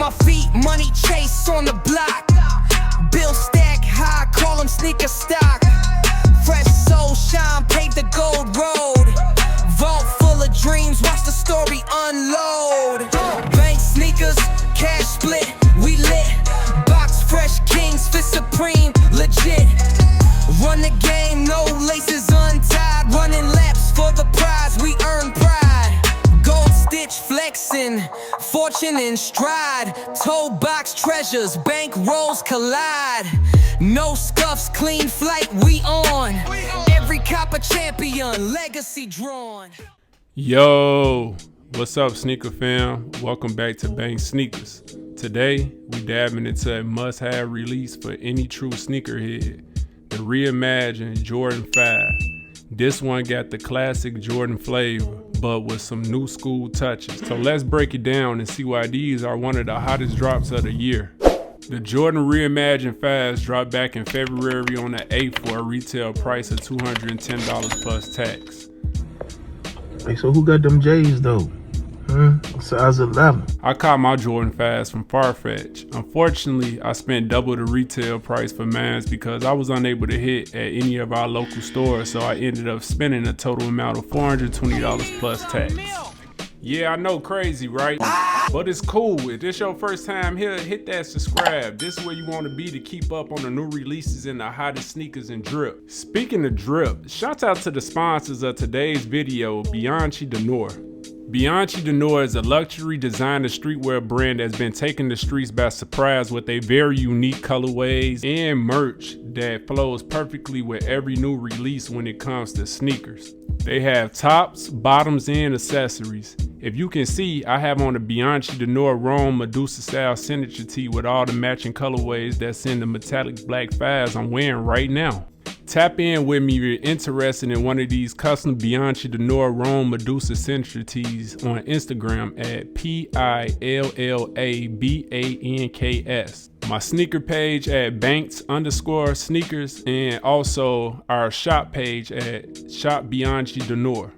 my feet, money chase on the block. Bill stack high, call them sneaker stock. Fresh soul shine, paved the gold road. Vault full of dreams, watch the story unload. Bank sneakers, cash split, we lit. Box fresh kings, fit supreme, legit. Run the game, no laces untied. Running laps for the prize, we earn pride. Gold stitch flexing, fortune in stride. Toe box treasures, bank rolls collide. No scuffs, clean flight, we on. Every copper champion, legacy drawn. Yo, what's up, sneaker fam? Welcome back to Bang Sneakers. Today, we dabbing into a must-have release for any true sneakerhead. The Reimagined Jordan 5. This one got the classic Jordan flavor, but with some new school touches. So let's break it down and see why these are one of the hottest drops of the year. The Jordan Reimagined 5s dropped back in February on the 8th for a retail price of $210 plus tax. Hey, so who got them J's though? Size 11. I caught my Jordan 5s from Farfetch. Unfortunately, I spent double the retail price for mine because I was unable to hit at any of our local stores, so I ended up spending a total amount of $420 plus tax. Yeah, I know, crazy, right? But it's cool. If this your first time here, hit that subscribe. This is where you want to be to keep up on the new releases and the hottest sneakers and drip. Speaking of drip, shout out to the sponsors of today's video, G.R.W M. G.R.W is a luxury designer streetwear brand that's been taking the streets by surprise with a very unique colorways and merch that flows perfectly with every new release when it comes to sneakers. They have tops, bottoms, and accessories. If you can see, I have on the G.R.W Rome Medusa style signature tee with all the matching colorways that's in the metallic black 5s I'm wearing right now. Tap in with me if you're interested in one of these custom G.R.W Rome Medusa signature tees on Instagram at PILLABANKS. My sneaker page at Banks_sneakers, and also our shop page at Shop G.R.W.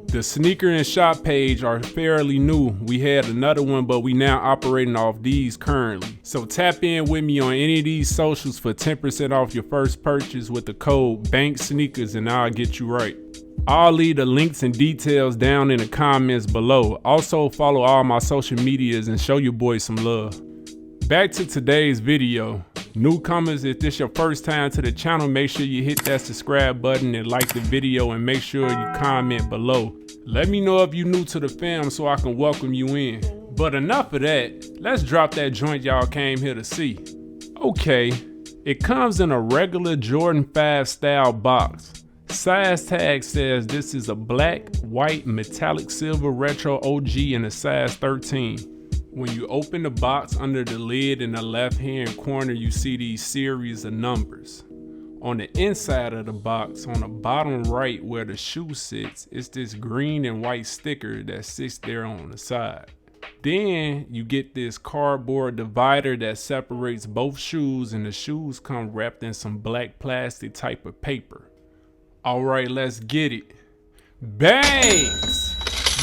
The sneaker and shop page are fairly new. We had another one, but we now operating off these currently. So tap in with me on any of these socials for 10% off your first purchase with the code BANKSNEAKERS, and I'll get you right. I'll leave the links and details down in the comments below. Also follow all my social medias and show your boy some love. Back to today's video. Newcomers, if this your first time to the channel, make sure you hit that subscribe button and like the video, and make sure you comment below. Let me know if you're new to the fam so I can welcome you in. But enough of that, let's drop that joint y'all came here to see. Okay, it comes in a regular Jordan 5 style box. Size tag says this is a black, white, metallic silver retro OG in a size 13. When you open the box, under the lid in the left hand corner, you see these series of numbers. On the inside of the box, on the bottom right where the shoe sits, it's this green and white sticker that sits there on the side. Then you get this cardboard divider that separates both shoes, and the shoes come wrapped in some black plastic type of paper. All right, let's get it. Bangs!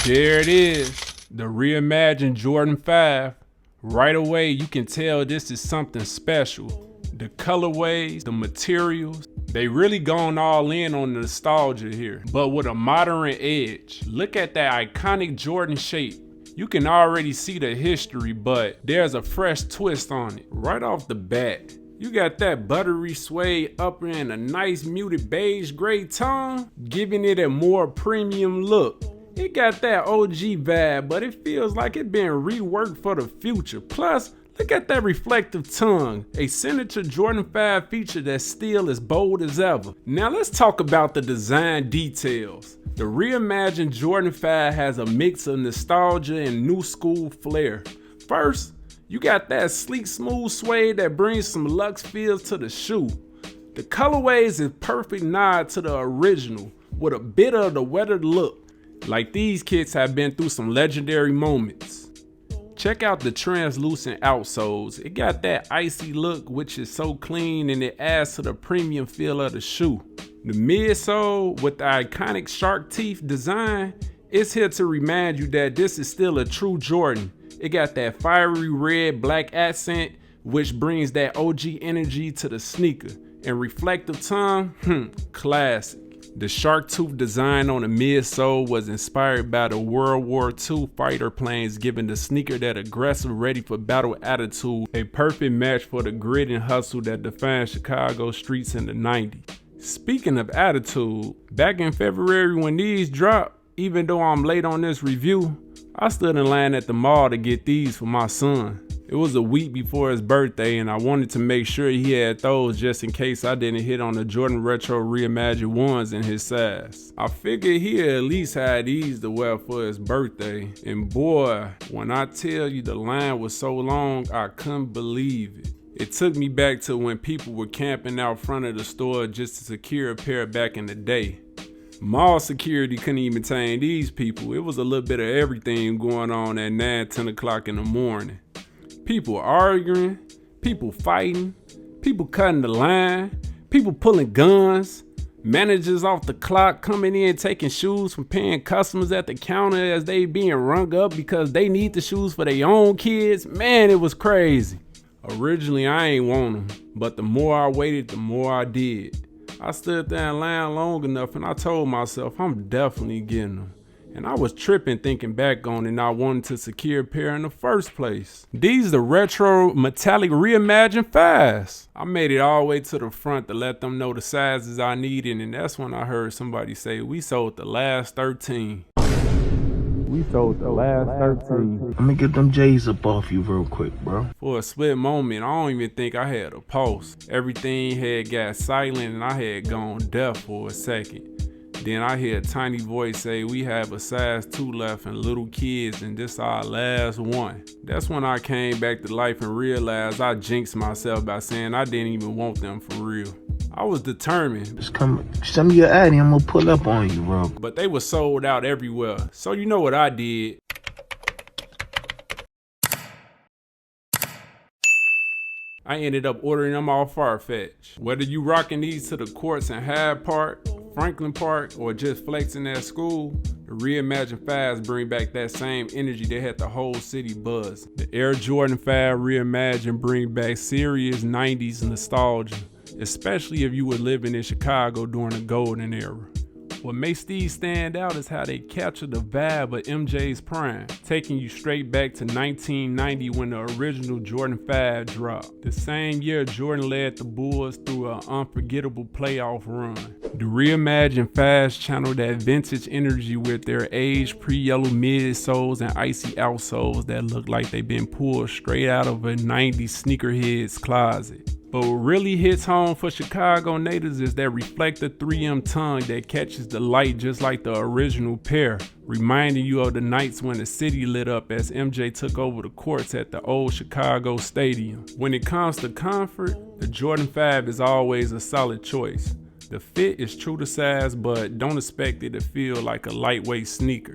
There it is. The Reimagined Jordan 5. Right away, you can tell this is something special. The colorways, the materials, they really gone all in on the nostalgia here, but with a modern edge. Look at that iconic Jordan shape. You can already see the history, but there's a fresh twist on it. Right off the bat, you got that buttery suede upper and a nice muted beige gray tone, giving it a more premium look. It got that OG vibe, but it feels like it been reworked for the future. Plus, look at that reflective tongue, a signature Jordan 5 feature that's still as bold as ever. Now let's talk about the design details. The Reimagined Jordan 5 has a mix of nostalgia and new school flair. First, you got that sleek smooth suede that brings some luxe feel to the shoe. The colorways is perfect nod to the original with a bit of the weathered look. Like these kits have been through some legendary moments. Check out the translucent outsoles. It got that icy look, which is so clean, and it adds to the premium feel of the shoe. The midsole with the iconic shark teeth design is here to remind you that this is still a true Jordan. It got that fiery red black accent, which brings that OG energy to the sneaker. And reflective tongue, classic. The shark tooth design on the midsole was inspired by the World War II fighter planes, giving the sneaker that aggressive, ready for battle attitude, a perfect match for the grit and hustle that defined Chicago streets in the 90s. Speaking of attitude, back in February when these dropped, even though I'm late on this review, I stood in line at the mall to get these for my son. It was a week before his birthday and I wanted to make sure he had those just in case I didn't hit on the Jordan Retro Reimagined ones in his size. I figured he at least had these to wear for his birthday, and boy, when I tell you the line was so long, I couldn't believe it. It took me back to when people were camping out front of the store just to secure a pair back in the day. Mall security couldn't even tame these people. It was a little bit of everything going on at 9, 10 o'clock in the morning. People arguing, people fighting, people cutting the line, people pulling guns, managers off the clock coming in taking shoes from paying customers at the counter as they being rung up because they need the shoes for their own kids. Man, it was crazy. Originally, I ain't want them, but the more I waited, the more I did. I stood there in line long enough and I told myself I'm definitely getting them. And I was tripping thinking back on it, and I wanted to secure a pair in the first place. These the retro metallic Reimagined 5s. I made it all the way to the front to let them know the sizes I needed, and that's when I heard somebody say, we sold the last 13. We sold the last 13. Let me get them J's up off you real quick, bro. For a split moment, I don't even think I had a pulse. Everything had got silent and I had gone deaf for a second. Then I hear a tiny voice say, we have a size 2 left and little kids and this our last one. That's when I came back to life and realized I jinxed myself by saying I didn't even want them for real. I was determined. Just come, send me your ID, I'm gonna pull up on you, bro. But they were sold out everywhere. So you know what I did? I ended up ordering them off Farfetch. Whether you rocking these to the courts in Hyde Park, Franklin Park, or just flexing at school, the Reimagined 5s bring back that same energy that had the whole city buzz. The Air Jordan 5 Reimagined bring back serious 90s nostalgia, especially if you were living in Chicago during the golden era. What makes these stand out is how they capture the vibe of MJ's prime, taking you straight back to 1990 when the original Jordan 5 dropped. The same year Jordan led the Bulls through an unforgettable playoff run. The Reimagined 5s channel that vintage energy with their aged pre-yellow midsoles and icy outsoles that look like they've been pulled straight out of a 90s sneakerhead's closet. But what really hits home for Chicago natives is that reflective 3M tongue that catches the light just like the original pair, reminding you of the nights when the city lit up as MJ took over the courts at the old Chicago Stadium. When it comes to comfort, the Jordan 5 is always a solid choice. The fit is true to size, but don't expect it to feel like a lightweight sneaker.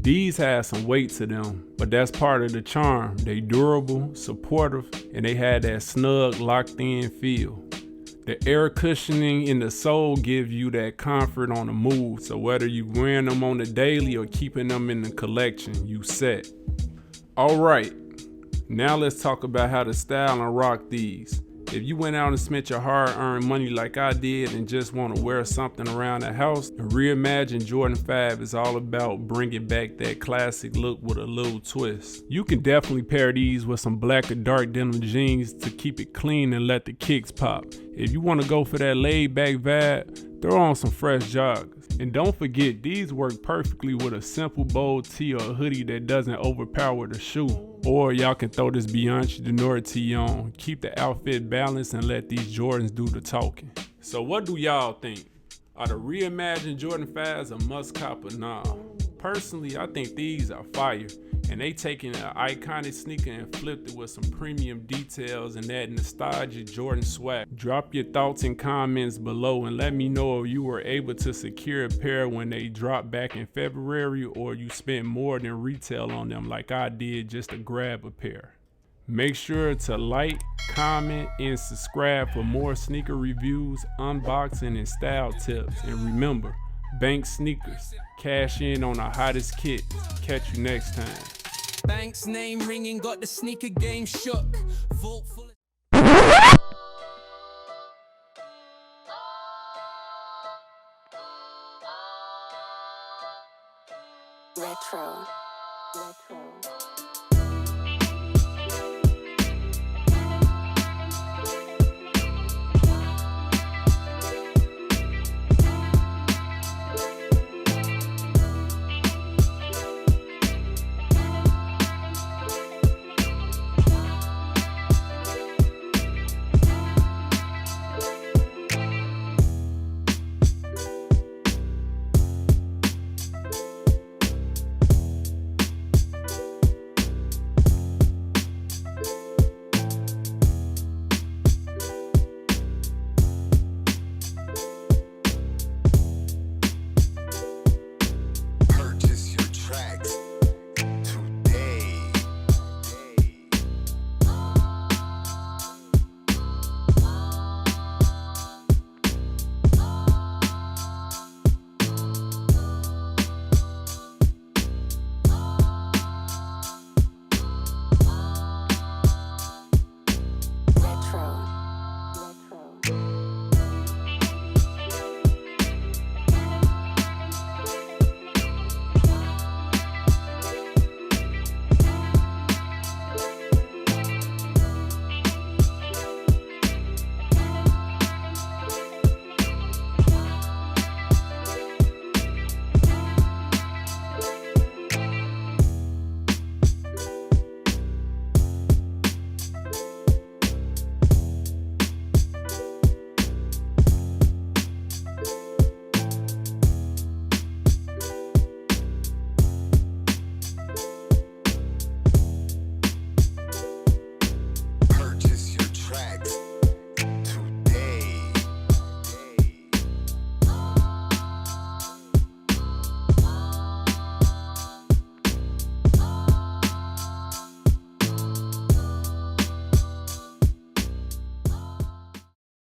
These have some weight to them, but that's part of the charm. They durable, supportive, and they had that snug, locked-in feel. The air cushioning in the sole gives you that comfort on the move, so whether you wearing them on the daily or keeping them in the collection, you set. Alright, now let's talk about how to style and rock these. If you went out and spent your hard-earned money like I did and just want to wear something around the house, the Reimagined Jordan 5 is all about bringing back that classic look with a little twist. You can definitely pair these with some black or dark denim jeans to keep it clean and let the kicks pop. If you want to go for that laid-back vibe, throw on some fresh joggers. And don't forget, these work perfectly with a simple bold tee or a hoodie that doesn't overpower the shoe. Or y'all can throw this G.R.W.M tee on. Keep the outfit balanced and let these Jordans do the talking. So what do y'all think? Are the Reimagined Jordan 5s a must cop or nah? Personally, I think these are fire. And they taking an iconic sneaker and flipped it with some premium details and that nostalgic Jordan swag. Drop your thoughts and comments below and let me know if you were able to secure a pair when they dropped back in February or you spent more than retail on them like I did just to grab a pair. Make sure to like, comment, and subscribe for more sneaker reviews, unboxing, and style tips. And remember, Bank sneakers. Cash in on the hottest kits. Catch you next time. Banks name ringing, got the sneaker game shook. Vault full of Retro.